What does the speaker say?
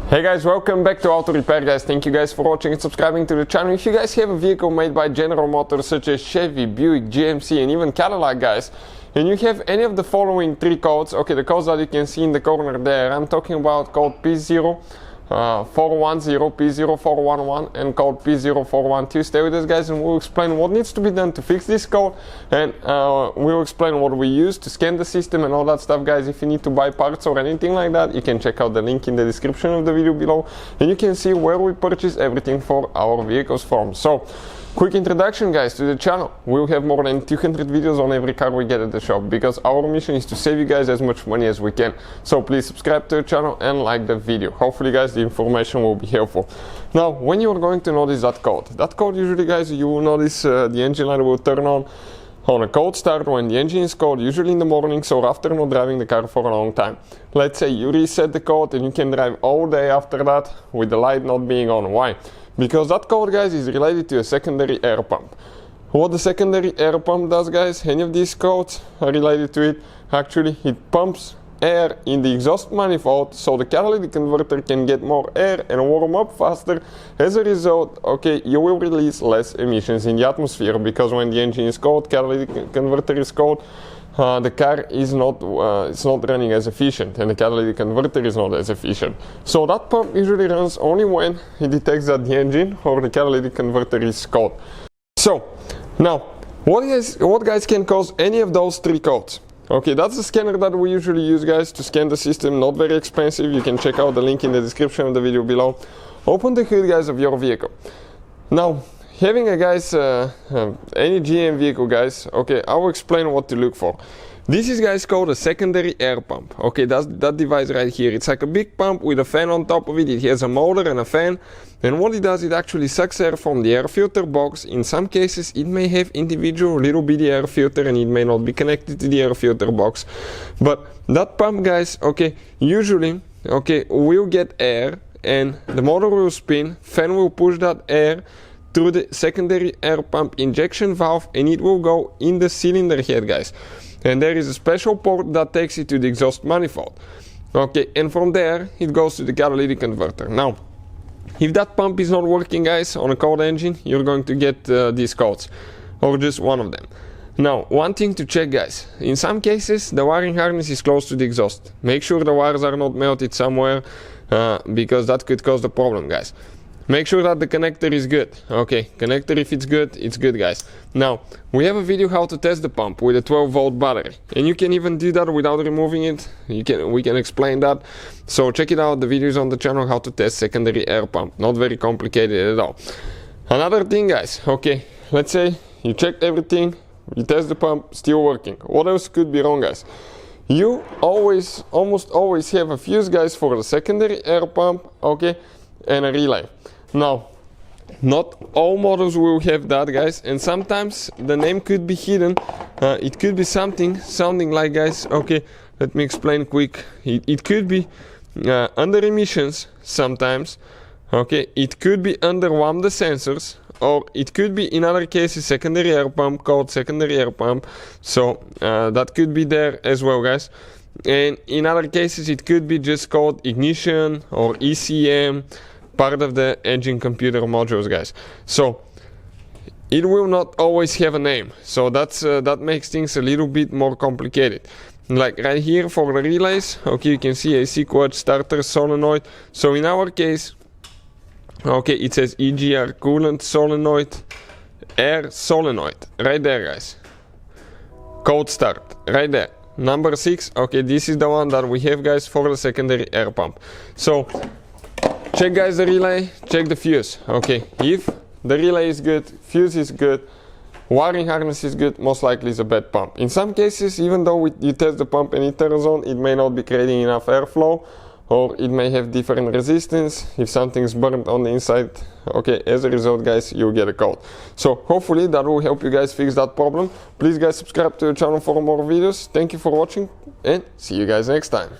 Hey guys, welcome back to Auto Repair guys. Thank you guys for watching and subscribing to the channel. If you guys have a vehicle made by General Motors such as Chevy, Buick, GMC and even Cadillac guys, and you have any of the following three codes, okay, the codes that you can see in the corner there, I'm talking about code P0410, P0411 and code P0412. Stay with us guys and we'll explain what needs to be done to fix this code, and we'll explain what we use to scan the system and all that stuff guys. If you need to buy parts or anything like that, you can check out the link in the description of the video below and you can see where we purchase everything for our vehicles from. So quick introduction guys to the channel. We'll have more than 200 videos on every car we get at the shop because our mission is to save you guys as much money as we can. So please subscribe to the channel and like the video. Hopefully guys the information will be helpful. Now when you are going to notice that code usually guys you will notice the engine light will turn on a cold start when the engine is cold, usually in the mornings or after not driving the car for a long time. Let's say you reset the code and you can drive all day after that with the light not being on. Why? Because that code guys is related to a secondary air pump. What the secondary air pump does guys, any of these codes are related to it, actually it pumps air in the exhaust manifold so the catalytic converter can get more air and warm up faster. As a result, okay, you will release less emissions in the atmosphere because when the engine is cold, catalytic converter is cold, the car is not it's not running as efficient and the catalytic converter is not as efficient. So that pump usually runs only when it detects that the engine or the catalytic converter is cold. So now what guys can cause any of those three codes? Okay, that's the scanner that we usually use guys to scan the system. Not very expensive. You can check out the link in the description of the video below. Open the hood guys of your vehicle. Now having a guys any GM vehicle guys, okay, I will explain what to look for. This is guys called a secondary air pump. Okay, that's that device right here. It's like a big pump with a fan on top of it. It has a motor and a fan, and what it does, it actually sucks air from the air filter box. In some cases it may have individual little bitty air filter and it may not be connected to the air filter box, but that pump guys, okay, usually okay will get air and the motor will spin, fan will push that air through the secondary air pump injection valve and it will go in the cylinder head guys, and there is a special port that takes it to the exhaust manifold. Okay, and from there it goes to the catalytic converter. Now if that pump is not working guys on a cold engine, you're going to get these codes or just one of them. Now one thing to check guys, in some cases the wiring harness is close to the exhaust. Make sure the wires are not melted somewhere because that could cause the problem guys. Make sure that the connector is good. Okay, connector if it's good guys. Now we have a video how to test the pump with a 12-volt battery, and you can even do that without removing it. We can explain that, so check it out. The video is on the channel how to test secondary air pump. Not very complicated at all. Another thing guys, okay, let's say you checked everything, you test the pump, still working. What else could be wrong guys? You almost always have a fuse guys for the secondary air pump, okay, and a relay. Now not all models will have that guys, and sometimes the name could be hidden. It could be something sounding like guys, okay, let me explain quick. It could be under emissions sometimes, okay, it could be under one of the sensors, or it could be in other cases secondary air pump, called secondary air pump, so that could be there as well guys. And in other cases it could be just called ignition or ECM, part of the engine computer modules guys. So it will not always have a name, so that makes things a little bit more complicated. Like right here for the relays, okay, you can see AC quad, starter, solenoid. So in our case, okay, it says EGR, coolant, solenoid, air, solenoid, right there guys. Cold start, right there. Number 6, okay, this is the one that we have guys for the secondary air pump. So check guys the relay, check the fuse. Okay, if the relay is good, fuse is good, wiring harness is good, most likely it's a bad pump. In some cases, even though you test the pump and it turns on, it may not be creating enough airflow, or it may have different resistance. If something's burned on the inside, okay, as a result guys, you'll get a code. So hopefully that will help you guys fix that problem. Please guys subscribe to the channel for more videos. Thank you for watching and see you guys next time.